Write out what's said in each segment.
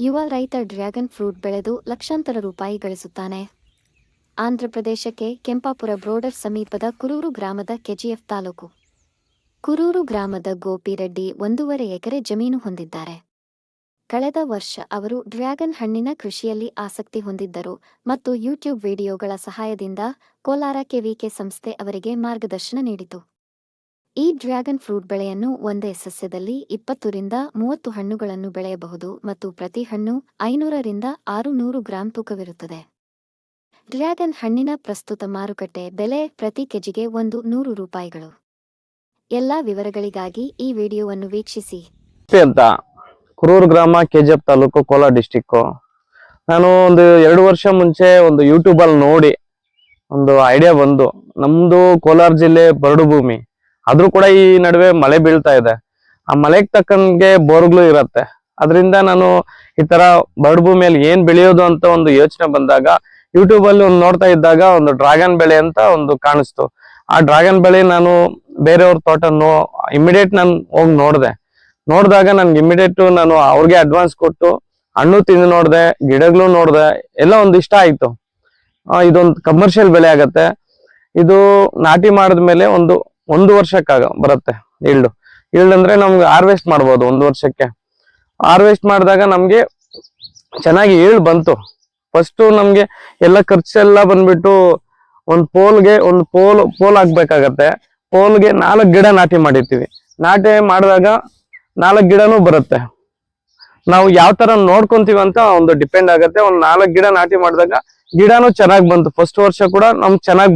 ಯುವ ರೈತ dragon fruit ಬೆಳೆದು ಲಕ್ಷಾಂತರ ರೂಪಾಯಿ ಗಳಿಸುತ್ತಾನೆ. ಆಂಧ್ರಪ್ರದೇಶಕ್ಕೆ ಕೆಂಪಾಪುರ ಬ್ರೋಡರ್ ಸಮೀಪದ ಕುರೂರು ಗ್ರಾಮದ ಕೆಜಿಎಫ್ ತಾಲೂಕು. ಕುರೂರು ಗ್ರಾಮದ ಗೋಪಿರೆಡ್ಡಿ 1.5 ಎಕರೆ ಜಮೀನು ಹೊಂದಿದ್ದಾರೆ. ಕಳೆದ ವರ್ಷ ಅವರು ಡ್ರ್ಯಾಗನ್ ಹಣ್ಣಿನ ಕೃಷಿಯಲ್ಲಿ ಆಸಕ್ತಿ ಹೊಂದಿದ್ದರು ಮತ್ತು ಯೂಟ್ಯೂಬ್ ವಿಡಿಯೋಗಳ ಸಹಾಯದಿಂದ ಕೋಲಾರ ಕೆವಿಕೆ ಸಂಸ್ಥೆ ಅವರಿಗೆ ಮಾರ್ಗದರ್ಶನ ನೀಡಿತು. ಈ ಡ್ರ್ಯಾಗನ್ ಫ್ರೂಟ್ ಬೆಳೆಯನ್ನು ಒಂದೇ ಸಸ್ಯದಲ್ಲಿ 20 ರಿಂದ 30 ಹಣ್ಣುಗಳನ್ನು ಬೆಳೆಯಬಹುದು ಮತ್ತು ಪ್ರತಿ ಹಣ್ಣು 500 ರಿಂದ 600 ಗ್ರಾಂ ತೂಕವಿರುತ್ತದೆ. ಡ್ರ್ಯಾಗನ್ ಹಣ್ಣಿನ ಪ್ರಸ್ತುತ ಮಾರುಕಟ್ಟೆ ಬೆಲೆ ಪ್ರತಿ ಕೆಜಿಗೆ 100 ರೂಪಾಯಿಗಳು. ಎಲ್ಲಾ ವಿವರಗಳಿಗಾಗಿ ಈ ವಿಡಿಯೋವನ್ನು ವೀಕ್ಷಿಸಿ. ಅಂತ ಕುರೂರು ಗ್ರಾಮ, ಕೆಜಿಎಫ್ ತಾಲೂಕು, ಕೋಲಾರ ಡಿಸ್ಟಿಕ್. ನಾನು ಒಂದು 2 ವರ್ಷ ಮುಂಚೆ ಒಂದು ಯೂಟ್ಯೂಬ್ ಅಲ್ಲಿ ನೋಡಿ ಒಂದು ಐಡಿಯಾ ಬಂದು, ನಮ್ದು ಕೋಲಾರ ಜಿಲ್ಲೆ ಬರಡು ಭೂಮಿ, ಆದ್ರೂ ಕೂಡ ಈ ನಡುವೆ ಮಳೆ ಬೀಳ್ತಾ ಇದೆ. ಆ ಮಳೆಗೆ ತಕ್ಕಂಗೆ ಬೋರ್ಗಳು ಇರತ್ತೆ. ಅದರಿಂದ ನಾನು ಈ ತರ ಬರಡು ಭೂಮಿಯಲ್ಲಿ ಏನ್ ಬೆಳೆಯೋದು ಅಂತ ಒಂದು ಯೋಚನೆ ಬಂದಾಗ ಯೂಟ್ಯೂಬ್ ಅಲ್ಲಿ ಒಂದು ನೋಡ್ತಾ ಇದ್ದಾಗ ಒಂದು ಡ್ರ್ಯಾಗನ್ ಬೆಳೆ ಅಂತ ಒಂದು ಕಾಣಿಸ್ತು. ಆ ಡ್ರ್ಯಾಗನ್ ಬೆಳೆ ನಾನು ಬೇರೆಯವ್ರ ತೋಟ ಇಮಿಡಿಯೇಟ್ ನಾನು ಹೋಗಿ ನೋಡಿದಾಗ ನನ್ಗೆ ಇಮಿಡಿಯೇಟ್ ನಾನು ಅವ್ರಿಗೆ ಅಡ್ವಾನ್ಸ್ ಕೊಟ್ಟು ಹಣ್ಣು ತಿಂದು ನೋಡಿದೆ, ಗಿಡಗಳು ನೋಡಿದೆ, ಎಲ್ಲ ಒಂದು ಇಷ್ಟ ಆಯ್ತು. ಇದೊಂದು ಕಮರ್ಷಿಯಲ್ ಬೆಳೆ ಆಗತ್ತೆ. ಇದು ನಾಟಿ ಮಾಡಿದ್ಮೇಲೆ ಒಂದು ವರ್ಷಕ್ಕಾಗ ಬರುತ್ತೆ ಈಲ್ಡ್ ಅಂದ್ರೆ ನಮ್ಗೆ ಹಾರ್ವೆಸ್ಟ್ ಮಾಡ್ಬೋದು. 1 ವರ್ಷಕ್ಕೆ ಹಾರ್ವೆಸ್ಟ್ ಮಾಡಿದಾಗ ನಮ್ಗೆ ಚೆನ್ನಾಗಿ ಈಲ್ಡ್ ಬಂತು. ಫಸ್ಟ್ ನಮ್ಗೆ ಎಲ್ಲ ಖರ್ಚೆಲ್ಲ ಬಂದ್ಬಿಟ್ಟು ಒಂದು ಪೋಲ್ ಹಾಕ್ಬೇಕಾಗತ್ತೆ. ಪೋಲ್ಗೆ 4 ಗಿಡ ನಾಟಿ ಮಾಡಿರ್ತೀವಿ. ನಾಟಿ ಮಾಡಿದಾಗ 4 ಗಿಡನೂ ಬರುತ್ತೆ. ನಾವು ಯಾವ ತರ ನೋಡ್ಕೊಂತೀವಿ ಅಂತ ಒಂದು ಡಿಪೆಂಡ್ ಆಗತ್ತೆ. ಒಂದು 4 ಗಿಡ ನಾಟಿ ಮಾಡಿದಾಗ ಗಿಡನೂ ಚೆನ್ನಾಗಿ ಬಂತು. ಫಸ್ಟ್ ವರ್ಷ ಕೂಡ ನಮ್ಗೆ ಚೆನ್ನಾಗಿ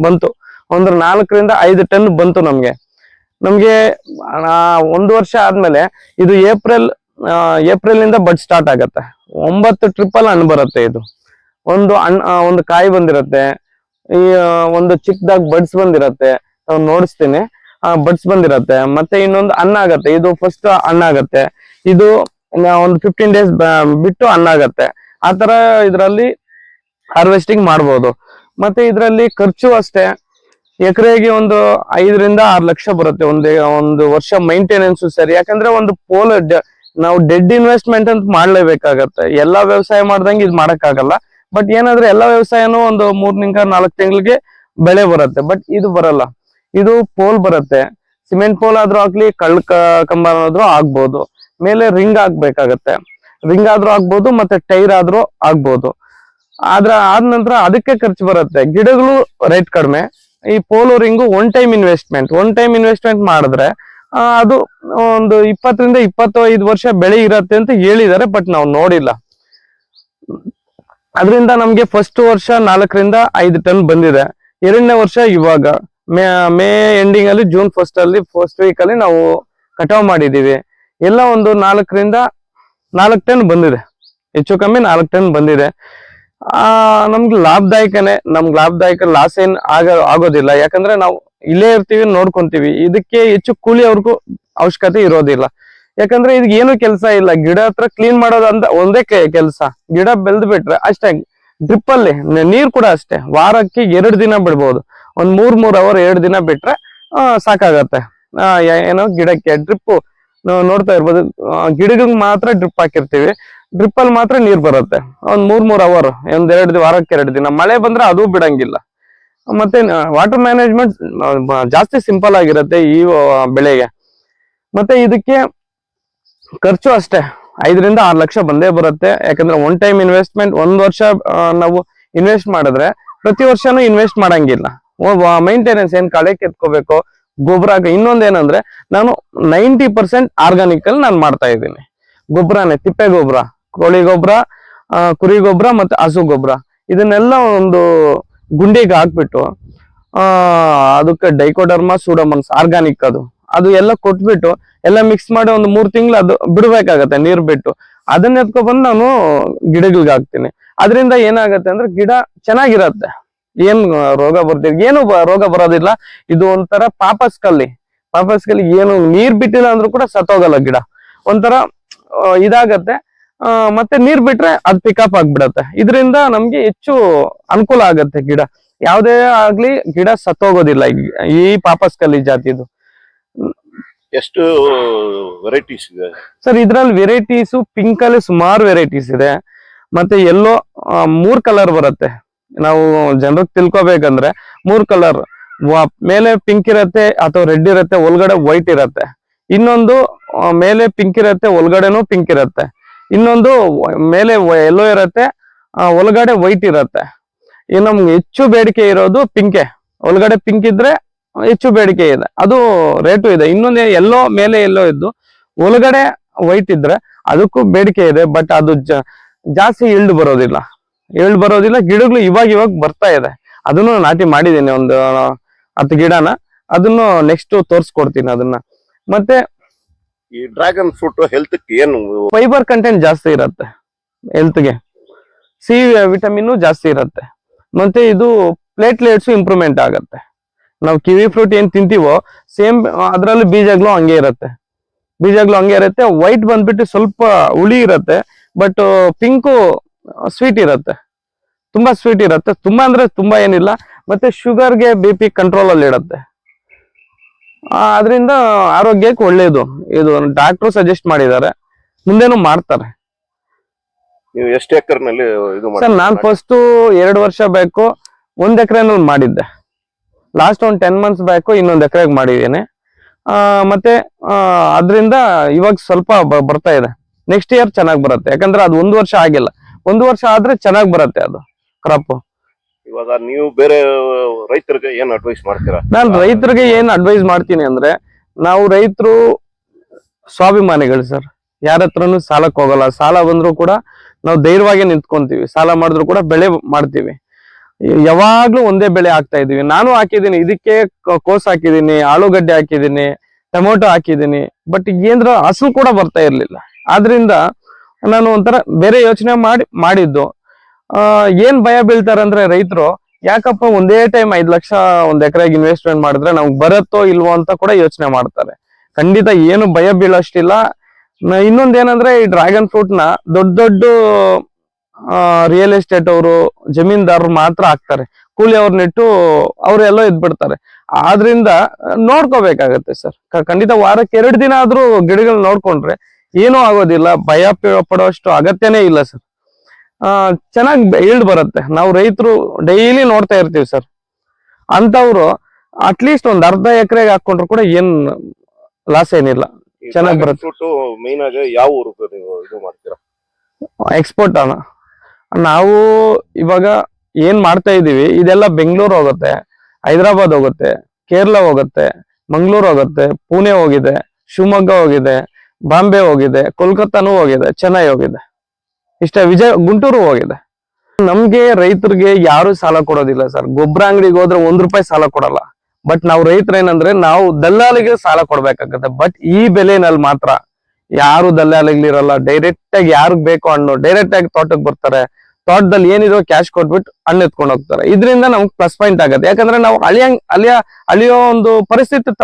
ಬಂತು. ಒಂದು 4 ರಿಂದ 5 ಟನ್ ಬಂತು ನಮ್ಗೆ. 1 ವರ್ಷ ಆದ್ಮೇಲೆ ಇದು ಏಪ್ರಿಲ್ ಇಂದ ಬಡ್ ಸ್ಟಾರ್ಟ್ ಆಗತ್ತೆ. 9 ಟ್ರಿಪ್ಪಲ್ ಹಣ್ಣು ಬರುತ್ತೆ. ಇದು ಒಂದು ಕಾಯಿ ಬಂದಿರತ್ತೆ. ಈ ಒಂದು ಚಿಕ್ಕದಾಗ ಬಡ್ಸ್ ಬಂದಿರತ್ತೆ. ನೋಡಿಸ್ತೀನಿ, ಬಡ್ಸ್ ಬಂದಿರತ್ತೆ. ಮತ್ತೆ ಇನ್ನೊಂದು ಹಣ್ಣಾಗತ್ತೆ. ಇದು ಫಸ್ಟ್ ಹಣ್ಣಾಗತ್ತೆ. ಇದು ಒಂದು 15 ಡೇಸ್ ಬಿಟ್ಟು ಹಣ್ಣಾಗತ್ತೆ. ಆ ತರ ಇದ್ರಲ್ಲಿ ಹಾರ್ವೆಸ್ಟಿಂಗ್ ಮಾಡ್ಬೋದು. ಮತ್ತೆ ಇದ್ರಲ್ಲಿ ಖರ್ಚು ಅಷ್ಟೇ. ಎಕರೆಗೆ ಒಂದು 5 ರಿಂದ 6 ಲಕ್ಷ ಬರುತ್ತೆ ಒಂದು ವರ್ಷ ಮೇಂಟೆನೆನ್ಸ್ ಸರಿ. ಯಾಕಂದ್ರೆ ಒಂದು ಪೋಲ್ ನಾವು ಡೆಡ್ ಇನ್ವೆಸ್ಟ್ಮೆಂಟ್ ಅಂತ ಮಾಡ್ಲೇಬೇಕಾಗತ್ತೆ. ಎಲ್ಲಾ ವ್ಯವಸಾಯ ಮಾಡ್ದಂಗೆ ಇದು ಮಾಡಕ್ಕಾಗಲ್ಲ. ಬಟ್ ಏನಾದ್ರೆ ಎಲ್ಲಾ ವ್ಯವಸಾಯನೂ ಒಂದು 3 ರಿಂದ 4 ತಿಂಗಳಿಗೆ ಬೆಳೆ ಬರುತ್ತೆ. ಬಟ್ ಇದು ಬರಲ್ಲ. ಇದು ಪೋಲ್ ಬರುತ್ತೆ. ಸಿಮೆಂಟ್ ಪೋಲ್ ಆದ್ರೂ ಆಗ್ಲಿ, ಕಂಬ ಆದ್ರೂ ಆಗ್ಬೋದು. ಮೇಲೆ ರಿಂಗ್ ಆಗ್ಬೇಕಾಗತ್ತೆ. ರಿಂಗ್ ಆದ್ರೂ ಆಗ್ಬೋದು, ಮತ್ತೆ ಟೈರ್ ಆದ್ರೂ ಆಗ್ಬೋದು. ಆದ ನಂತರ ಅದಕ್ಕೆ ಖರ್ಚು ಬರುತ್ತೆ. ಗಿಡಗಳು ರೇಟ್ ಕಡಿಮೆ. ಈ ಪೋಲು ರಿಂಗು ಒನ್ ಟೈಮ್ ಇನ್ವೆಸ್ಟ್ಮೆಂಟ್ ಮಾಡಿದ್ರೆ ಅದು ಒಂದು 20 ರಿಂದ 25 ವರ್ಷ ಬೆಳೆ ಇರತ್ತೆ ಅಂತ ಹೇಳಿದ್ದಾರೆ. ಬಟ್ ನಾವು ನೋಡಿಲ್ಲ. ಅದರಿಂದ ನಮ್ಗೆ ಫಸ್ಟ್ ವರ್ಷ 4 ರಿಂದ 5 ಟನ್ ಬಂದಿದೆ. 2ನೇ ವರ್ಷ ಇವಾಗ ಮೇ ಎಂಡಿಂಗ್ ಅಲ್ಲಿ, ಜೂನ್ ಫಸ್ಟ್ ವೀಕ್ ಅಲ್ಲಿ ನಾವು ಕಟಾವ್ ಮಾಡಿದೀವಿ. ಎಲ್ಲ ಒಂದು 4 ರಿಂದ 4 ಟನ್ ಬಂದಿದೆ. ಹೆಚ್ಚು ಕಮ್ಮಿ 4 ಟನ್ ಬಂದಿದೆ. ನಮ್ಗೆ ಲಾಭದಾಯಕನೇ. ಲಾಸ್ ಏನ್ ಆಗೋದಿಲ್ಲ. ಯಾಕಂದ್ರೆ ನಾವು ಇಲ್ಲೇ ಇರ್ತೀವಿ, ನೋಡ್ಕೊಂತೀವಿ. ಇದಕ್ಕೆ ಹೆಚ್ಚು ಕೂಲಿ ಅವ್ರಿಗೂ ಅವಶ್ಯಕತೆ ಇರೋದಿಲ್ಲ. ಯಾಕಂದ್ರೆ ಇದಕ್ಕೆ ಏನು ಕೆಲಸ ಇಲ್ಲ. ಗಿಡ ಹತ್ರ ಕ್ಲೀನ್ ಮಾಡೋದು ಅಂತ ಒಂದೇ ಕೆಲಸ. ಗಿಡ ಬೆಳೆದು ಬಿಟ್ರೆ ಅಷ್ಟೇ. ಡ್ರಿಪ್ ಅಲ್ಲಿ ನೀರ್ ಕೂಡ ಅಷ್ಟೇ. ವಾರಕ್ಕೆ 2 ದಿನ ಬಿಡ್ಬೋದು. ಒಂದ್ 3 ಅವರ್ 2 ದಿನ ಬಿಟ್ರೆ ಸಾಕಾಗತ್ತೆ. ಏನೋ ಗಿಡಕ್ಕೆ ಡ್ರಿಪ್ ನೋಡ್ತಾ ಇರ್ಬೋದು. ಗಿಡಗಳಿಗೆ ಮಾತ್ರ ಡ್ರಿಪ್ ಹಾಕಿರ್ತೀವಿ. ಡ್ರಿಪ್ ಅಲ್ಲಿ ಮಾತ್ರ ನೀರ್ ಬರುತ್ತೆ. ಒಂದ್ 3 ಅವರ್, ವಾರಕ್ಕೆ 2 ದಿನ. ಮಳೆ ಬಂದ್ರೆ ಅದು ಬಿಡಂಗಿಲ್ಲ. ಮತ್ತೆ ವಾಟರ್ ಮ್ಯಾನೇಜ್ಮೆಂಟ್ ಜಾಸ್ತಿ ಸಿಂಪಲ್ ಆಗಿರುತ್ತೆ ಈ ಬೆಳೆಗೆ. ಮತ್ತೆ ಇದಕ್ಕೆ ಖರ್ಚು ಅಷ್ಟೇ 5 ರಿಂದ 6 ಲಕ್ಷ ಬಂದೇ ಬರುತ್ತೆ. ಯಾಕಂದ್ರೆ ಒನ್ ಟೈಮ್ ಇನ್ವೆಸ್ಟ್ಮೆಂಟ್. 1 ವರ್ಷ ನಾವು ಇನ್ವೆಸ್ಟ್ ಮಾಡಿದ್ರೆ ಪ್ರತಿ ವರ್ಷನೂ ಇನ್ವೆಸ್ಟ್ ಮಾಡಂಗಿಲ್ಲ. ಮೈಂಟೆನೆನ್ಸ್ ಏನ್ ಕಳೆ ಕೆತ್ಕೋಬೇಕು, ಗೊಬ್ಬರ. ಇನ್ನೊಂದೇನಂದ್ರೆ ನಾನು 90% ಆರ್ಗಾನಿಕ್ ಅಲ್ಲಿ ನಾನು ಮಾಡ್ತಾ ಇದ್ದೀನಿ. ಗೊಬ್ಬರನೇ, ತಿಪ್ಪೆ ಗೊಬ್ಬರ, ಕೋಳಿ ಗೊಬ್ಬರ, ಕುರಿ ಗೊಬ್ಬರ ಮತ್ತೆ ಹಸು ಗೊಬ್ಬರ. ಇದನ್ನೆಲ್ಲ ಒಂದು ಗುಂಡಿಗೆ ಹಾಕ್ಬಿಟ್ಟು ಅದಕ್ಕೆ ಡೈಕೋಡರ್ಮಾ, ಸೂಡೋಮೋನಾಸ್ ಆರ್ಗಾನಿಕ್ ಅದು ಎಲ್ಲ ಕೊಟ್ಬಿಟ್ಟು ಎಲ್ಲ ಮಿಕ್ಸ್ ಮಾಡಿ ಒಂದು 3 ತಿಂಗಳು ಅದು ಬಿಡ್ಬೇಕಾಗತ್ತೆ ನೀರ್ ಬಿಟ್ಟು. ಅದನ್ನ ಎತ್ಕೊಬಂದು ನಾನು ಗಿಡಗಳಿಗೆ ಹಾಕ್ತೀನಿ. ಅದರಿಂದ ಏನಾಗತ್ತೆ ಅಂದ್ರೆ ಗಿಡ ಚೆನ್ನಾಗಿರತ್ತೆ. ಏನ್ ರೋಗ ಬರ್ತಿರ್, ಏನು ರೋಗ ಬರೋದಿಲ್ಲ. ಇದು ಒಂಥರ ಪಾಪಸ್ ಕಲ್ಲಿ ಏನು ನೀರ್ ಬಿಟ್ಟಿಲ್ಲ ಅಂದ್ರೂ ಕೂಡ ಸತ್ತೋಗಲ್ಲ ಗಿಡ. ಒಂಥರ ಇದಾಗತ್ತೆ. ಮತ್ತೆ ನೀರ್ ಬಿಟ್ರೆ ಅದ್ ಪಿಕಪ್ ಆಗ್ಬಿಡತ್ತೆ. ಇದರಿಂದ ನಮ್ಗೆ ಹೆಚ್ಚು ಅನುಕೂಲ ಆಗತ್ತೆ. ಗಿಡ ಯಾವ್ದೇ ಆಗ್ಲಿ ಗಿಡ ಸತ್ತೋಗೋದಿಲ್ಲ ಈ ಪಾಪಸ್ ಕಲ್ಲಿ ಜಾತಿದು. ಎಷ್ಟು ವೆರೈಟೀಸ್ ಇದೆ ಸರ್ ಇದ್ರಲ್ಲಿ ವೆರೈಟೀಸ್ ಪಿಂಕ್ ಅಲ್ಲಿ ಸುಮಾರು ವೆರೈಟೀಸ್ ಇದೆ, ಮತ್ತೆ ಎಲ್ಲೋ 3 ಕಲರ್ ಬರುತ್ತೆ. ನಾವು ಜನರಿಗೆ ತಿಳ್ಕೊಬೇಕಂದ್ರೆ 3 ಕಲರ್, ಮೇಲೆ ಪಿಂಕ್ ಇರತ್ತೆ ಅಥವಾ ರೆಡ್ ಇರತ್ತೆ, ಒಳಗಡೆ ವೈಟ್ ಇರತ್ತೆ. ಇನ್ನೊಂದು ಮೇಲೆ ಪಿಂಕ್ ಇರತ್ತೆ, ಒಳಗಡೆನೂ ಪಿಂಕ್ ಇರತ್ತೆ. ಇನ್ನೊಂದು ಮೇಲೆ ಎಲ್ಲೋ ಇರತ್ತೆ, ಒಳಗಡೆ ವೈಟ್ ಇರತ್ತೆ. ಈ ನಮ್ಗೆ ಹೆಚ್ಚು ಬೇಡಿಕೆ ಇರೋದು ಪಿಂಕೆ. ಒಳಗಡೆ ಪಿಂಕ್ ಇದ್ರೆ ಹೆಚ್ಚು ಬೇಡಿಕೆ ಇದೆ, ಅದು ರೇಟು ಇದೆ. ಇನ್ನೊಂದು ಎಲ್ಲೋ ಮೇಲೆ ಎಲ್ಲೋ ಇದ್ದು ಒಳಗಡೆ ವೈಟ್ ಇದ್ರೆ ಅದಕ್ಕೂ ಬೇಡಿಕೆ ಇದೆ, ಬಟ್ ಅದು ಜಾಸ್ತಿ ಇಳ್ದು ಬರೋದಿಲ್ಲ. ಗಿಡಗಳು ಇವಾಗ ಬರ್ತಾ ಇದೆ. ಅದನ್ನು ನಾಟಿ ಮಾಡಿದ್ದೀನಿ, ಒಂದು 10 ಗಿಡನ. ಅದನ್ನು ನೆಕ್ಸ್ಟ್ ತೋರ್ಸ್ಕೊಡ್ತೀನಿ ಅದನ್ನ. ಮತ್ತೆ ಈ ಡ್ರ್ಯಾಗನ್ ಫ್ರೂಟ್ ಹೆಲ್ತ್ ಏನು ಫೈಬರ್ ಕಂಟೆಂಟ್ ಜಾಸ್ತಿ ಇರತ್ತೆ, ಹೆಲ್ತ್ಗೆ ಸಿ ವಿಟಮಿನ್ ಜಾಸ್ತಿ ಇರತ್ತೆ. ಮತ್ತೆ ಇದು ಪ್ಲೇಟ್ಲೆಟ್ಸ್ ಇಂಪ್ರೂವ್ಮೆಂಟ್ ಆಗತ್ತೆ. ನಾವು ಕಿವಿ ಫ್ರೂಟ್ ಏನ್ ತಿಂತೀವೋ ಸೇಮ್ ಅದ್ರಲ್ಲಿ ಬೀಜಗಳು ಹಂಗೆ ಇರತ್ತೆ. ವೈಟ್ ಬಂದ್ಬಿಟ್ಟು ಸ್ವಲ್ಪ ಹುಳಿ ಇರತ್ತೆ, ಬಟ್ ಪಿಂಕು ಸ್ವೀಟ್ ಇರತ್ತೆ, ತುಂಬಾ ಸ್ವೀಟ್ ಇರತ್ತೆ. ತುಂಬಾ ಅಂದ್ರೆ ತುಂಬಾ ಏನಿಲ್ಲ. ಮತ್ತೆ ಶುಗರ್ಗೆ BP ಕಂಟ್ರೋಲ್ ಅಲ್ಲಿ ಇಡತ್ತೆ. ಅದರಿಂದ ಆರೋಗ್ಯಕ್ಕೆ ಒಳ್ಳೇದು. ಇದು ಡಾಕ್ಟ್ರು ಸಜೆಸ್ಟ್ ಮಾಡಿದ್ದಾರೆ, ಮುಂದೇನು ಮಾಡ್ತಾರೆ. ನೀವು ಎಷ್ಟು ಎಕರ್ನಲ್ಲಿ ಇದು ಸರ್ ನಾನ್ ಫಸ್ಟ್ 2 ವರ್ಷ ಬೇಕು 1 ಎಕರೆನಲ್ಲಿ ಮಾಡಿದ್ದೆ. ಲಾಸ್ಟ್ ಒಂದು 10 ಮಂತ್ಸ್ ಬ್ಯಾಕು ಇನ್ನೊಂದು ಎಕರೆಗೆ ಮಾಡಿದ್ದೀನಿ. ಮತ್ತೆ ಅದರಿಂದ ಇವಾಗ ಸ್ವಲ್ಪ ಬರ್ತಾ ಇದೆ. ನೆಕ್ಸ್ಟ್ ಇಯರ್ ಚೆನ್ನಾಗಿ ಬರುತ್ತೆ, ಯಾಕಂದ್ರೆ ಅದು 1 ವರ್ಷ ಆಗಿಲ್ಲ. 1 ವರ್ಷ ಆದ್ರೆ ಚೆನ್ನಾಗಿ ಬರುತ್ತೆ ಅದು ಕ್ರಾಪ್. ಇವಾಗ ನೀವು ಬೇರೆ ರೈತರಿಗೆ ಏನ್ ಅಡ್ವೈಸ್ ಮಾಡ್ತೀರಾ? ನಾನು ರೈತರಿಗೆ ಏನ್ ಅಡ್ವೈಸ್ ಮಾಡ್ತೀನಿ ಅಂದ್ರೆ, ನಾವು ರೈತರು ಸ್ವಾಭಿಮಾನಿಗಳು ಸರ್. ಯಾರ ಹತ್ರನು ಸಾಲಕ್ಕೆ ಹೋಗಲ್ಲ. ಸಾಲ ಬಂದ್ರು ಕೂಡ ನಾವು ಧೈರ್ಯವಾಗಿ ನಿಂತ್ಕೊಂತೀವಿ. ಸಾಲ ಮಾಡಿದ್ರು ಕೂಡ ಬೆಳೆ ಮಾಡ್ತೀವಿ. ಯಾವಾಗ್ಲೂ ಒಂದೇ ಬೆಳೆ ಹಾಕ್ತಾ ಇದೀವಿ. ನಾನು ಹಾಕಿದೀನಿ, ಇದಕ್ಕೆ ಕೋಸ್ ಹಾಕಿದೀನಿ, ಆಲೂಗಡ್ಡೆ ಹಾಕಿದೀನಿ, ಟೊಮೊಟೊ ಹಾಕಿದೀನಿ, ಬಟ್ ಏನ್ರ ಹಸು ಕೂಡ ಬರ್ತಾ ಇರ್ಲಿಲ್ಲ. ಆದ್ರಿಂದ ನಾನು ಒಂಥರ ಬೇರೆ ಯೋಚನೆ ಮಾಡಿದ್ದು. ಏನ್ ಭಯ ಬೀಳ್ತಾರೆ ಅಂದ್ರೆ ರೈತರು, ಯಾಕಪ್ಪ ಒಂದೇ ಟೈಮ್ 5 ಲಕ್ಷ 1 ಎಕರೆಗೆ ಇನ್ವೆಸ್ಟ್ಮೆಂಟ್ ಮಾಡಿದ್ರೆ ನಮ್ಗೆ ಬರುತ್ತೋ ಇಲ್ವೋ ಅಂತ ಕೂಡ ಯೋಚನೆ ಮಾಡ್ತಾರೆ. ಖಂಡಿತ ಏನು ಭಯ ಬೀಳಷ್ಟಿಲ್ಲ. ಇನ್ನೊಂದೇನಂದ್ರೆ ಈ ಡ್ರ್ಯಾಗನ್ ಫ್ರೂಟ್ ನ ದೊಡ್ಡ ರಿಯಲ್ ಎಸ್ಟೇಟ್ ಅವರು, ಜಮೀನ್ದಾರರು ಮಾತ್ರ ಹಾಕ್ತಾರೆ. ಕೂಲಿ ಅವ್ರನ್ನಿಟ್ಟು ಅವ್ರೆಲ್ಲೋ ಇದ್ಬಿಡ್ತಾರೆ. ಆದ್ರಿಂದ ನೋಡ್ಕೋಬೇಕಾಗತ್ತೆ ಸರ್. ಖಂಡಿತ ವಾರಕ್ಕೆ 2 ದಿನ ಆದ್ರೂ ಗಿಡಗಳು ನೋಡ್ಕೊಂಡ್ರೆ ಏನೂ ಆಗೋದಿಲ್ಲ. ಭಯ ಪಡೋಷ್ಟು ಅಗತ್ಯನೇ ಇಲ್ಲ ಸರ್. ಚೆನ್ನಾಗಿ ಈಲ್ಡ್ ಬರುತ್ತೆ. ನಾವು ರೈತರು ಡೈಲಿ ನೋಡ್ತಾ ಇರ್ತೀವಿ ಸರ್. ಅಂತವ್ರು ಅಟ್ಲೀಸ್ಟ್ ಒಂದ್ ಅರ್ಧ ಎಕರೆಗೆ ಹಾಕೊಂಡ್ರು ಕೂಡ ಏನ್ ಲಾಸ್ ಏನಿಲ್ಲ, ಚೆನ್ನಾಗಿ ಬರುತ್ತೆ. ಮೇನ್ ಆಗಿ ಯಾವ ಊರು ಇದು ಮಾಡ್ತೀರಾ? ಎಕ್ಸ್ಪೋರ್ಟ್ ನಾವು ಇವಾಗ ಏನ್ ಮಾಡ್ತಾ ಇದೀವಿ, ಇದೆಲ್ಲ ಬೆಂಗಳೂರು ಹೋಗುತ್ತೆ, ಹೈದರಾಬಾದ್ ಹೋಗುತ್ತೆ, ಕೇರಳ ಹೋಗುತ್ತೆ, ಮಂಗಳೂರು ಹೋಗುತ್ತೆ, ಪುಣೆ ಹೋಗಿದೆ, ಶಿವಮೊಗ್ಗ ಹೋಗಿದೆ, ಬಾಂಬೆ ಹೋಗಿದೆ, ಕೋಲ್ಕತ್ತಾನು ಹೋಗಿದೆ, ಚೆನ್ನೈ ಹೋಗಿದೆ, ಇಷ್ಟ ಗುಂಟೂರು ಹೋಗಿದೆ. ನಮ್ಗೆ ರೈತರಿಗೆ ಯಾರು ಸಾಲ ಕೊಡೋದಿಲ್ಲ ಸರ್. ಗೊಬ್ಬರ ಅಂಗಡಿಗೆ ಹೋದ್ರೆ 1 ರೂಪಾಯಿ ಸಾಲ ಕೊಡಲ್ಲ. ಬಟ್ ನಾವು ರೈತರು ಏನಂದ್ರೆ ನಾವು ದಲ್ಲಾಳಿಗೆ ಸಾಲ ಕೊಡ್ಬೇಕಾಗತ್ತೆ. ಬಟ್ ಈ ಬೆಲೆನಲ್ಲಿ ಮಾತ್ರ ಯಾರು ದಲ್ಲಾಳಿಗಳಿರಲ್ಲ. ಡೈರೆಕ್ಟ್ ಆಗಿ ಯಾರಿಗ್ ಬೇಕೋ ಹಣ್ಣು ಡೈರೆಕ್ಟ್ ಆಗಿ ತೋಟಕ್ಕೆ ಬರ್ತಾರೆ. ತೋಟದಲ್ಲಿ ಏನಿರೋ ಕ್ಯಾಶ್ ಕೊಟ್ಬಿಟ್ಟು ಹಣ್ಣು ಎತ್ಕೊಂಡು ಹೋಗ್ತಾರೆ. ಇದರಿಂದ ನಮ್ಗೆ ಪ್ಲಸ್ ಪಾಯಿಂಟ್ ಆಗುತ್ತೆ. ಯಾಕಂದ್ರೆ ನಾವು ಅಳಿಯೋ ಒಂದು ಪರಿಸ್ಥಿತಿ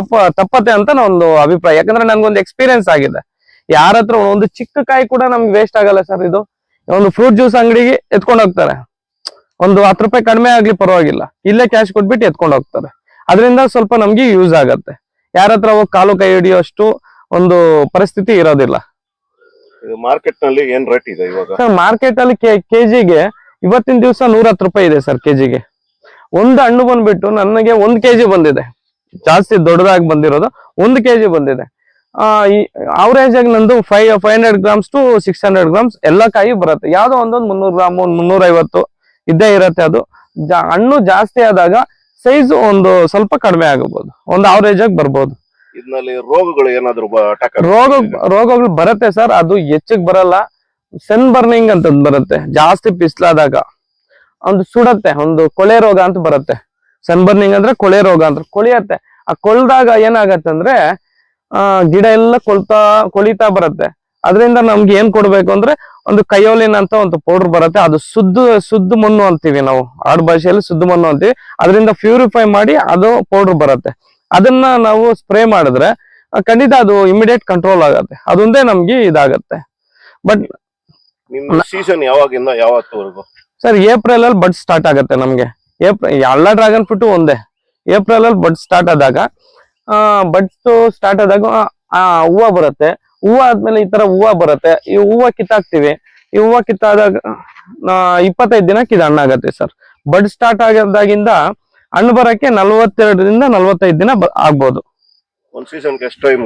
ತಪ್ಪತ್ತೆ ಅಂತ ಒಂದು ಅಭಿಪ್ರಾಯ. ಯಾಕಂದ್ರೆ ನನ್ಗೊಂದು ಎಕ್ಸ್ಪೀರಿಯನ್ಸ್ ಆಗಿದೆ. ಯಾರ ಹತ್ರ ಒಂದು ಚಿಕ್ಕ ಕಾಯಿ ಕೂಡ ನಮ್ಗೆ ವೇಸ್ಟ್ ಆಗಲ್ಲ ಸರ್. ಇದು ಒಂದು ಫ್ರೂಟ್ ಜ್ಯೂಸ್ ಅಂಗಡಿಗೆ ಎತ್ಕೊಂಡು ಹೋಗ್ತಾರೆ, ಒಂದು 10 ರೂಪಾಯಿ ಕಡಿಮೆ ಆಗ್ಲಿ ಪರವಾಗಿಲ್ಲ, ಇಲ್ಲೇ ಕ್ಯಾಶ್ ಕೊಟ್ಬಿಟ್ಟು ಎತ್ಕೊಂಡು ಹೋಗ್ತಾರೆ. ಅದರಿಂದ ಸ್ವಲ್ಪ ನಮ್ಗೆ ಯೂಸ್ ಆಗತ್ತೆ. ಯಾರ ಹತ್ರ ಹೋಗಿ ಕಾಲು ಕೈ ಹಿಡಿಯೋಷ್ಟು ಒಂದು ಪರಿಸ್ಥಿತಿ ಇರೋದಿಲ್ಲ. ಮಾರ್ಕೆಟ್ ನಲ್ಲಿ ಏನ್ ರೇಟ್ ಇದೆ ಇವಾಗ? ಸರ್ ಮಾರ್ಕೆಟ್ ಅಲ್ಲಿ ಕೆಜಿಗೆ ಇವತ್ತಿನ ದಿವಸ 110 ರೂಪಾಯಿ ಇದೆ ಸರ್ ಕೆಜಿಗೆ. ಒಂದು ಹಣ್ಣು ಬಂದ್ಬಿಟ್ಟು ನನಗೆ 1 ಕೆಜಿ ಬಂದಿದೆ. ಜಾಸ್ತಿ ದೊಡ್ಡದಾಗಿ ಬಂದಿರೋದು 1 ಕೆಜಿ ಬಂದಿದೆ. ಅವರೇಜ್ ಆಗಿ ನಂದು 500 ಗ್ರಾಮ್ಸ್ ಟು 600 ಗ್ರಾಮ್ಸ್ ಎಲ್ಲ ಕಾಯಿ ಬರುತ್ತೆ. ಯಾವ್ದೋ ಒಂದೊಂದು 300 ಗ್ರಾಮ್ 350 ಇದ್ದೇ ಇರತ್ತೆ. ಅದು ಹಣ್ಣು ಜಾಸ್ತಿ ಆದಾಗ ಸೈಜ್ ಒಂದು ಸ್ವಲ್ಪ ಕಡಿಮೆ ಆಗಬಹುದು, ಒಂದು ಅವರೇಜ್ ಆಗಿ ಬರ್ಬೋದು. ಇದ್ರಲ್ಲಿ ರೋಗಗಳು ಏನಾದ್ರು ರೋಗಗಳು ಬರುತ್ತೆ ಸರ್. ಅದು ಹೆಚ್ಚಿಗೆ ಬರಲ್ಲ. ಸನ್ ಬರ್ನಿಂಗ್ ಅಂತ ಬರುತ್ತೆ. ಜಾಸ್ತಿ ಬಿಸಿಲಾದಾಗ ಒಂದು ಸುಡತ್ತೆ, ಒಂದು ಕೊಳೆ ರೋಗ ಅಂತ ಬರುತ್ತೆ. ಸನ್ ಬರ್ನಿಂಗ್ ಅಂದ್ರೆ ಕೊಳೆ ರೋಗ ಅಂತ ಕೊಳಿಯತ್ತೆ. ಆ ಕೊಳ್ದಾಗ ಏನಾಗತ್ತೆ ಅಂದ್ರೆ ಗಿಡ ಎಲ್ಲ ಕೊಳಿತಾ ಬರುತ್ತೆ. ಅದರಿಂದ ನಮ್ಗೆ ಏನ್ ಕೊಡ್ಬೇಕು ಅಂದ್ರೆ ಒಂದು ಕಯೋಲಿನ್ ಅಂತ ಒಂದು ಪೌಡರ್ ಬರುತ್ತೆ. ಅದು ಶುದ್ಧ ಮಣ್ಣು ಅಂತೀವಿ ನಾವು, ಆಡು ಭಾಷೆಯಲ್ಲಿ ಶುದ್ಧ ಮಣ್ಣು ಅಂತೀವಿ. ಅದರಿಂದ ಪ್ಯೂರಿಫೈ ಮಾಡಿ ಅದು ಪೌಡರ್ ಬರುತ್ತೆ. ಅದನ್ನ ನಾವು ಸ್ಪ್ರೇ ಮಾಡಿದ್ರೆ ಖಂಡಿತ ಅದು ಇಮಿಡಿಯೇಟ್ ಕಂಟ್ರೋಲ್ ಆಗತ್ತೆ. ಅದೊಂದೇ ನಮ್ಗೆ ಇದಾಗತ್ತೆ. ಬಟ್ ಸೀಸನ್ ಯಾವಾಗಿಂದ ಯಾವತ್ತವರೆಗೂ ಸರ್? ಏಪ್ರಿಲ್ ಅಲ್ಲಿ ಬಡ್ ಸ್ಟಾರ್ಟ್ ಆಗತ್ತೆ ನಮ್ಗೆ. ಎಲ್ಲ ಡ್ರ್ಯಾಗನ್ ಫ್ರೂಟ್ ಒಂದೇ. ಏಪ್ರಿಲ್ ಅಲ್ಲಿ ಬಡ್ ಸ್ಟಾರ್ಟ್ ಆದಾಗ ಹೂವ ಬರುತ್ತೆ. ಹೂವ ಆದ್ಮೇಲೆ ಈ ತರ ಹೂವ ಬರುತ್ತೆ. ಈ ಹೂವ ಕಿತ್ತಾಕ್ತಿವಿ. ಈ ಹೂವ ಕಿತ್ತಾದಾಗ 25 ದಿನಕ್ಕೆ ಇದು ಹಣ್ಣಾಗತ್ತೆ ಸರ್. ಬಡ್ ಸ್ಟಾರ್ಟ್ ಆಗದಾಗಿಂದ ಹಣ್ಣು ಬರಕ್ಕೆ 42ರಿಂದ 45 ದಿನ ಆಗ್ಬೋದು. ಒಂದ್ ಸೀಸನ್ ಎಷ್ಟು ಟೈಮ್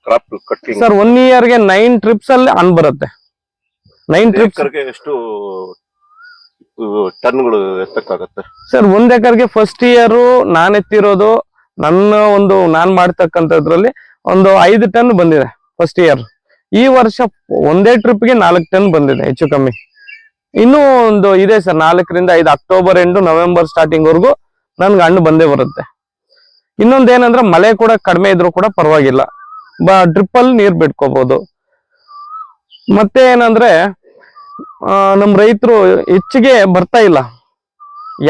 ಕ್ರಾಪ್ ಕಟ್ಟಿಂಗ್ ಸರ್ 1 ಇಯರ್ಗೆ 9 ಟ್ರಿಪ್ಸ್ ಅಲ್ಲಿ ಹಣ್ಣು ಬರುತ್ತೆ. 9 ಟ್ರಿಪ್ಸ್ ಎಷ್ಟು ಟನ್ಗಳು ಎತ್ತಕ್ಕಾಗತ್ತೆ ಸರ್? 1 ಎಕರ್ಗೆ ಫಸ್ಟ್ ಇಯರ್ ನಾನ್ ಎತ್ತಿರೋದು ನಾನ್ ಮಾಡ್ತಕ್ಕಂಥದ್ರಲ್ಲಿ ಒಂದು 5 ಟನ್ ಬಂದಿದೆ ಫಸ್ಟ್ ಇಯರ್. ಈ ವರ್ಷ ಒಂದೇ ಟ್ರಿಪ್ಗೆ 4 ಟನ್ ಬಂದಿದೆ ಹೆಚ್ಚು ಕಮ್ಮಿ. ಇನ್ನೂ ಒಂದು ಇದೆ ಸರ್, 4ರಿಂದ 5 ಅಕ್ಟೋಬರ್ ಎಂಡು ನವೆಂಬರ್ ಸ್ಟಾರ್ಟಿಂಗ್ ವರ್ಗು ನನ್ಗೆ ಹಣ್ಣು ಬಂದೇ ಬರುತ್ತೆ. ಇನ್ನೊಂದೇನಂದ್ರೆ ಮಳೆ ಕೂಡ ಕಡಿಮೆ ಇದ್ರು ಕೂಡ ಪರವಾಗಿಲ್ಲ, ಡ್ರಿಪ್ ಅಲ್ಲಿ ನೀರ್ ಬಿಟ್ಕೋಬಹುದು. ಮತ್ತೆ ಏನಂದ್ರೆ ನಮ್ ರೈತರು ಹೆಚ್ಚಿಗೆ ಬರ್ತಾ ಇಲ್ಲ.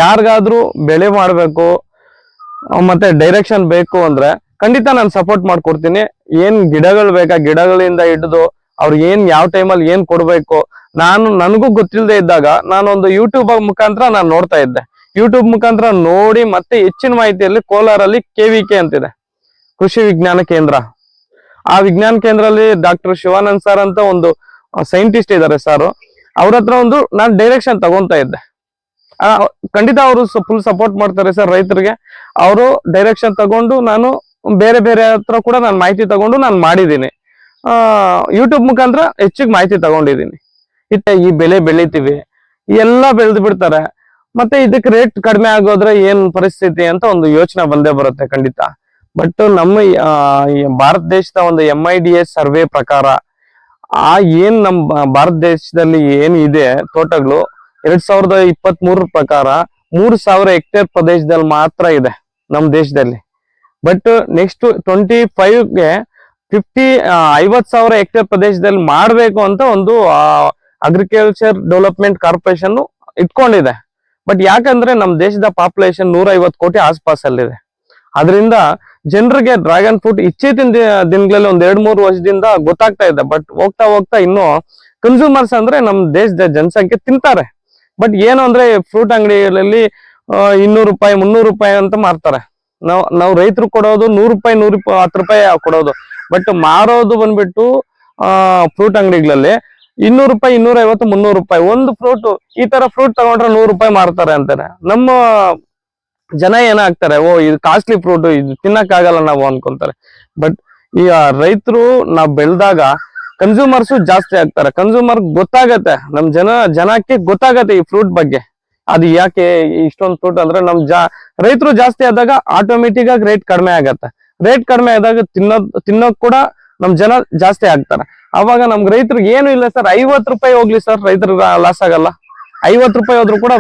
ಯಾರಿಗಾದ್ರೂ ಬೆಳೆ ಮಾಡ್ಬೇಕು ಮತ್ತೆ ಡೈರೆಕ್ಷನ್ ಬೇಕು ಅಂದ್ರೆ ಖಂಡಿತ ನಾನು ಸಪೋರ್ಟ್ ಮಾಡ್ಕೊಡ್ತೀನಿ. ಏನ್ ಗಿಡಗಳು ಬೇಕಾ, ಗಿಡಗಳಿಂದ ಹಿಡಿದು ಅವ್ರಿಗೆ ಏನ್ ಯಾವ ಟೈಮಲ್ಲಿ ಏನ್ ಕೊಡ್ಬೇಕು, ನನಗೂ ಗೊತ್ತಿಲ್ಲದೆ ಇದ್ದಾಗ ನಾನೊಂದು ಯೂಟ್ಯೂಬ್ ಮುಖಾಂತರ ನಾನು ನೋಡ್ತಾ ಇದ್ದೆ. ಯೂಟ್ಯೂಬ್ ಮುಖಾಂತರ ನೋಡಿ ಮತ್ತೆ ಹೆಚ್ಚಿನ ಮಾಹಿತಿಯಲ್ಲಿ ಕೋಲಾರಲ್ಲಿ KVK ಅಂತಿದೆ, ಕೃಷಿ ವಿಜ್ಞಾನ ಕೇಂದ್ರ. ಆ ವಿಜ್ಞಾನ ಕೇಂದ್ರದಲ್ಲಿ ಡಾಕ್ಟರ್ ಶಿವಾನಂದ್ ಸರ್ ಅಂತ ಒಂದು ಸೈಂಟಿಸ್ಟ್ ಇದ್ದಾರೆ ಸರ್. ಅವ್ರ ಹತ್ರ ನಾನು ಡೈರೆಕ್ಷನ್ ತಗೊಂತಾ ಇದ್ದೆ. ಖಂಡಿತ ಅವರು ಫುಲ್ ಸಪೋರ್ಟ್ ಮಾಡ್ತಾರೆ ಸರ್ ರೈತರಿಗೆ. ಅವರು ಡೈರೆಕ್ಷನ್ ತಗೊಂಡು ನಾನು ಬೇರೆ ಬೇರೆ ಹತ್ರ ಕೂಡ ನಾನು ಮಾಹಿತಿ ತಗೊಂಡು ನಾನು ಮಾಡಿದ್ದೀನಿ. ಯೂಟ್ಯೂಬ್ ಮುಖಾಂತರ ಹೆಚ್ಚಿಗೆ ಮಾಹಿತಿ ತಗೊಂಡಿದ್ದೀನಿ. ಈ ಬೆಳೆ ಬೆಳಿತೀವಿ, ಎಲ್ಲ ಬೆಳೆದು ಬಿಡ್ತಾರೆ, ಮತ್ತೆ ಇದಕ್ಕೆ ರೇಟ್ ಕಡಿಮೆ ಆಗೋದ್ರೆ ಏನ್ ಪರಿಸ್ಥಿತಿ ಅಂತ ಒಂದು ಯೋಚನೆ ಬಂದೇ ಬರುತ್ತೆ ಖಂಡಿತ. ಬಟ್ ನಮ್ಮ ಭಾರತ ದೇಶದ ಒಂದು MIDS ಸರ್ವೆ ಪ್ರಕಾರ ಏನ್ ನಮ್ಮ ಭಾರತ ದೇಶದಲ್ಲಿ ಏನ್ ಇದೆ ತೋಟಗಳು 2023 ಪ್ರಕಾರ 3000 ಹೆಕ್ಟೇರ್ ಪ್ರದೇಶದಲ್ಲಿ ಮಾತ್ರ ಇದೆ ನಮ್ಮ ದೇಶದಲ್ಲಿ. ಬಟ್ ನೆಕ್ಸ್ಟ್ 25ಗೆ 50,000 ಹೆಕ್ಟೇರ್ ಪ್ರದೇಶದಲ್ಲಿ ಮಾಡ್ಬೇಕು ಅಂತ ಒಂದು ಅಗ್ರಿಕಲ್ಚರ್ ಡೆವಲಪ್ಮೆಂಟ್ ಕಾರ್ಪೊರೇಷನ್ ಇಟ್ಕೊಂಡಿದೆ. ಬಟ್ ಯಾಕಂದ್ರೆ ನಮ್ಮ ದೇಶದ ಪಾಪ್ಯುಲೇಷನ್ 150 ಕೋಟಿ ಆಸ್ಪಾಸಲ್ಲಿದೆ. ಅದರಿಂದ ಜನರಿಗೆ ಡ್ರ್ಯಾಗನ್ ಫ್ರೂಟ್ ಇತ್ತೀಚಿನ ದಿನಗಳಲ್ಲಿ ಒಂದ್ 2-3 ವರ್ಷದಿಂದ ಗೊತ್ತಾಗ್ತಾ ಇದೆ. ಬಟ್ ಹೋಗ್ತಾ ಹೋಗ್ತಾ ಇನ್ನು ಕನ್ಸ್ಯೂಮರ್ಸ್ ಅಂದ್ರೆ ನಮ್ಮ ದೇಶದ ಜನಸಂಖ್ಯೆ ತಿಂತಾರೆ. ಬಟ್ ಏನು ಅಂದ್ರೆ ಫ್ರೂಟ್ ಅಂಗಡಿಗಳಲ್ಲಿ 200 ರೂಪಾಯಿ 300 ರೂಪಾಯಿ ಅಂತ ಮಾರ್ತಾರೆ. ನಾವು ರೈತರು ಕೊಡೋದು 100 ರೂಪಾಯಿ 110 ರೂಪಾಯಿ ಕೊಡೋದು. ಬಟ್ ಮಾರೋದು ಬಂದ್ಬಿಟ್ಟು ಫ್ರೂಟ್ ಅಂಗಡಿಗಳಲ್ಲಿ 200 ರೂಪಾಯಿ 250 300 ರೂಪಾಯಿ ಒಂದು ಫ್ರೂಟ್. ಈ ತರ ಫ್ರೂಟ್ ತಗೊಂಡ್ರೆ 100 ರೂಪಾಯಿ ಮಾರ್ತಾರೆ ಅಂತಾರೆ. ನಮ್ಮ ಜನ ಏನಾಗ್ತಾರೆ, ಇದು ಕಾಸ್ಟ್ಲಿ ಫ್ರೂಟ್, ಇದು ತಿನ್ನಕ್ಕಾಗಲ್ಲ ನಾವು ಅನ್ಕೊಂತಾರೆ. ಬಟ್ ಈ ರೈತರು ನಾವ್ ಬೆಳೆದಾಗ ಕನ್ಸ್ಯೂಮರ್ಸ್ ಜಾಸ್ತಿ ಆಗ್ತಾರೆ. ಕನ್ಸ್ಯೂಮರ್ ಗೊತ್ತಾಗತ್ತೆ, ನಮ್ ಜನಕ್ಕೆ ಗೊತ್ತಾಗತ್ತೆ ಈ ಫ್ರೂಟ್ ಬಗ್ಗೆ. ಅದು ಯಾಕೆ ಇಷ್ಟೊಂದು ಫ್ರೂಟ್ ಅಂದ್ರೆ ರೈತರು ಜಾಸ್ತಿ ಆದಾಗ ಆಟೋಮೆಟಿಕ್ ಆಗಿ ರೇಟ್ ಕಡಿಮೆ ಆಗತ್ತೆ. ರೇಟ್ ಕಡಿಮೆ ಆದಾಗ ತಿನ್ನೋಕ್ ಕೂಡ ನಮ್ ಜನ ಜಾಸ್ತಿ ಆಗ್ತಾರೆ. ಅವಾಗ ನಮ್ಗೆ ರೈತರಿಗೆ ಏನು ಇಲ್ಲ ಸರ್, 50 ರೂಪಾಯಿ ಹೋಗ್ಲಿ ಸರ್, ರೈತರಿಗೆ ಲಾಸ್ ಆಗಲ್ಲ. 50 ರೂಪಾಯಿ ಹೋದ್ರು ಕೂಡ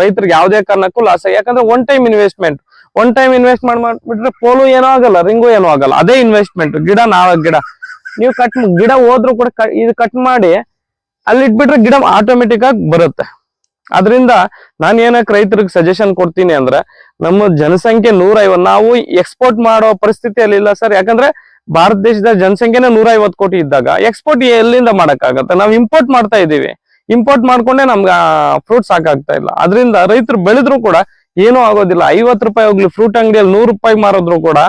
ರೈತರಿಗೆ ಯಾವುದೇ ಕಾರಣಕ್ಕೂ ಲಾಸ್ ಆಗ. ಯಾಕಂದ್ರೆ ಒನ್ ಟೈಮ್ ಇನ್ವೆಸ್ಟ್ ಮಾಡ್ಬಿಟ್ರೆ ಪೋಲು ಏನೋ ಆಗಲ್ಲ, ರಿಂಗು ಏನೋ ಆಗಲ್ಲ. ಅದೇ ಇನ್ವೆಸ್ಟ್ಮೆಂಟ್. ಗಿಡ ನೀವು ಗಿಡ ಹೋದ್ರು ಕೂಡ ಇದು ಕಟ್ ಮಾಡಿ ಅಲ್ಲಿ ಇಟ್ಬಿಟ್ರೆ ಗಿಡ ಆಟೋಮೆಟಿಕ್ ಆಗಿ ಬರುತ್ತೆ. ಅದರಿಂದ ನಾನು ಏನಕ್ಕೆ ರೈತರಿಗೆ ಸಜೆಷನ್ ಕೊಡ್ತೀನಿ ಅಂದ್ರೆ, ನಮ್ಮ ಜನಸಂಖ್ಯೆ 150, ನಾವು ಎಕ್ಸ್ಪೋರ್ಟ್ ಮಾಡೋ ಪರಿಸ್ಥಿತಿಯಲ್ಲಿ ಇಲ್ಲ ಸರ್. ಯಾಕಂದ್ರೆ ಭಾರತ ದೇಶದ ಜನಸಂಖ್ಯೆನೇ 150 ಕೋಟಿ ಇದ್ದಾಗ ಎಕ್ಸ್ಪೋರ್ಟ್ ಎಲ್ಲಿಂದ ಮಾಡಕ್ಕಾಗತ್ತೆ? ನಾವು ಇಂಪೋರ್ಟ್ ಮಾಡ್ತಾ ಇದೀವಿ. ಇಂಪೋರ್ಟ್ ಮಾಡ್ಕೊಂಡೆ ನಮ್ಗೆ ಫ್ರೂಟ್ ಸಾಕಾಗ್ತಾ ಇಲ್ಲ. ಅದರಿಂದ ರೈತರು ಬೆಳೆದ್ರು ಕೂಡ ಏನೂ ಆಗೋದಿಲ್ಲ. 50 ರೂಪಾಯಿ ಹೋಗ್ಲಿ, ಫ್ರೂಟ್ ಅಂಗಡಿಯಲ್ಲಿ 100 ರೂಪಾಯಿ ಮಾರಿದ್ರು ಕೂಡ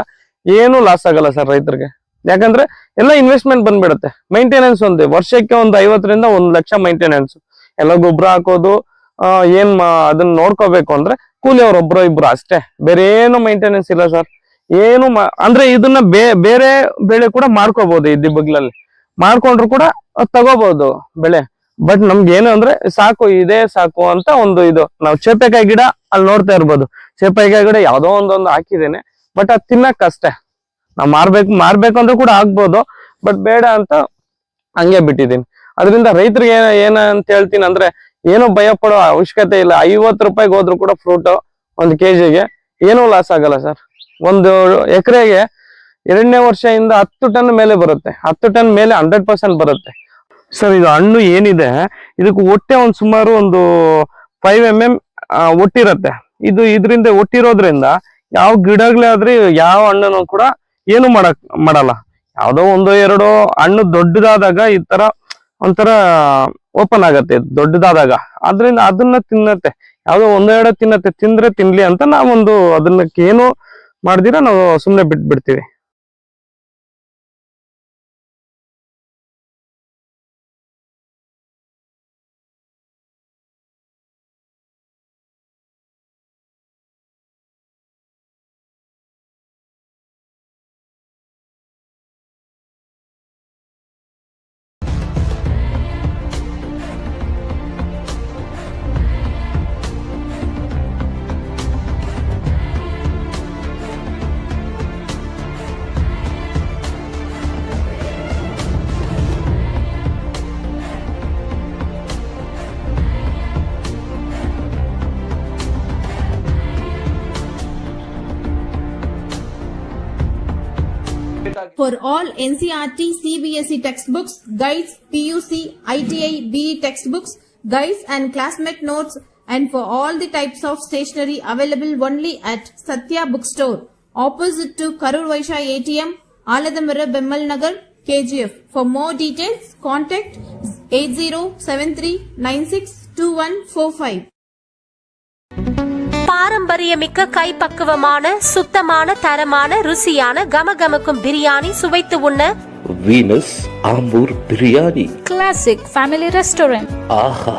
ಏನು ಲಾಸ್ ಆಗಲ್ಲ ಸರ್ ರೈತರಿಗೆ. ಯಾಕಂದ್ರೆ ಎಲ್ಲ ಇನ್ವೆಸ್ಟ್ಮೆಂಟ್ ಬಂದ್ಬಿಡುತ್ತೆ. ಮೈಂಟೆನೆನ್ಸ್ ವರ್ಷಕ್ಕೆ ಒಂದು 50ರಿಂದ 1 ಲಕ್ಷ ಮೈಂಟೆನೆನ್ಸ್. ಎಲ್ಲ ಗೊಬ್ಬರ ಹಾಕೋದು, ಅದನ್ನ ನೋಡ್ಕೋಬೇಕು ಅಂದ್ರೆ ಕೂಲಿಯವ್ರು ಒಬ್ರು ಇಬ್ರು ಅಷ್ಟೇ, ಬೇರೆ ಏನು ಮೈಂಟೆನೆನ್ಸ್ ಇಲ್ಲ ಸರ್. ಏನು ಅಂದ್ರೆ ಇದನ್ನ ಬೇರೆ ಬೆಳೆ ಕೂಡ ಮಾಡ್ಕೋಬಹುದು. ಇದ್ದಿ ಬಗ್ಲಲ್ಲಿ ಮಾಡ್ಕೊಂಡ್ರು ಕೂಡ ತಗೋಬಹುದು ಬೆಳೆ. ಬಟ್ ನಮ್ಗೆ ಏನು ಅಂದ್ರೆ ಇದೇ ಸಾಕು ಅಂತ ಒಂದು ಇದು. ನಾವು ಚೇಪೆಕಾಯಿ ಗಿಡ ಅಲ್ಲಿ ನೋಡ್ತಾ ಇರ್ಬೋದು. ಚೇಪೆಕಾಯಿ ಗಿಡ ಯಾವ್ದೋ ಒಂದೊಂದು ಹಾಕಿದ್ದೇನೆ, ಬಟ್ ಅದ್ ತಿನ್ನಕ್ ಅಷ್ಟೇ. ನಾವ್ ಮಾರ್ಬೇಕು ಅಂದ್ರೆ ಕೂಡ ಆಗ್ಬೋದು, ಬಟ್ ಬೇಡ ಅಂತ ಹಂಗೆ ಬಿಟ್ಟಿದ್ದೀನಿ. ಅದರಿಂದ ರೈತರಿಗೆ ಏನಂತ ಹೇಳ್ತೀನಿ ಅಂದ್ರೆ, ಏನು ಭಯ ಪಡೋ ಅವಶ್ಯಕತೆ ಇಲ್ಲ. 50 ರೂಪಾಯಿಗೆ ಹೋದ್ರು ಕೂಡ ಫ್ರೂಟ್ 1 kgಗೆ ಏನೂ ಲಾಸ್ ಆಗಲ್ಲ ಸರ್. 1 ಎಕರೆಗೆ 2ನೇ ವರ್ಷದಿಂದ 10 ಟನ್ ಮೇಲೆ ಬರುತ್ತೆ. 10 ಟನ್ ಮೇಲೆ 100% ಬರುತ್ತೆ ಸರ್. ಇದು ಹಣ್ಣು ಏನಿದೆ ಇದಕ್ಕೆ ಹೊಟ್ಟೆ ಸುಮಾರು ಒಂದು 5 mm ಒಟ್ಟಿರತ್ತೆ. ಇದರಿಂದ ಒಟ್ಟಿರೋದ್ರಿಂದ ಯಾವ ಗಿಡಗಳಾದ್ರೆ ಯಾವ ಹಣ್ಣನ್ನು ಕೂಡ ಏನು ಮಾಡಲ್ಲ. ಯಾವ್ದೋ 1-2 ಹಣ್ಣು ದೊಡ್ಡದಾದಾಗ ಈ ತರ ಒಂಥರ ಓಪನ್ ಆಗತ್ತೆ ದೊಡ್ಡದಾದಾಗ. ಆದ್ರಿಂದ ಅದನ್ನ ತಿನ್ನತ್ತೆ. ಯಾವ್ದೋ 1-2 ತಿಂದ್ರೆ ತಿನ್ಲಿ ಅಂತ ನಾವೊಂದು ಅದನ್ನ ಏನು ಮಾಡ್ದಿರ ನಾವು ಸುಮ್ನೆ ಬಿಟ್ಬಿಡ್ತೀವಿ. For all NCERT, CBSE textbooks, guides, PUC, ITI, BE textbooks, guides and classmate notes, and for all the types of stationery available only at Satya Bookstore, opposite to Karur Vaishya ATM, Aladamara, Bemmal Nagar, KGF. For more details, contact 8073962145. பாரம்பரியமிக்க கைப்பக்குவமான சுத்தமான தரமான ருசியான கமகமக்கும் பிரியாணி சுவைத்து உண்ண Venus Ambur biryani Classic Family Restaurant. ஆஹா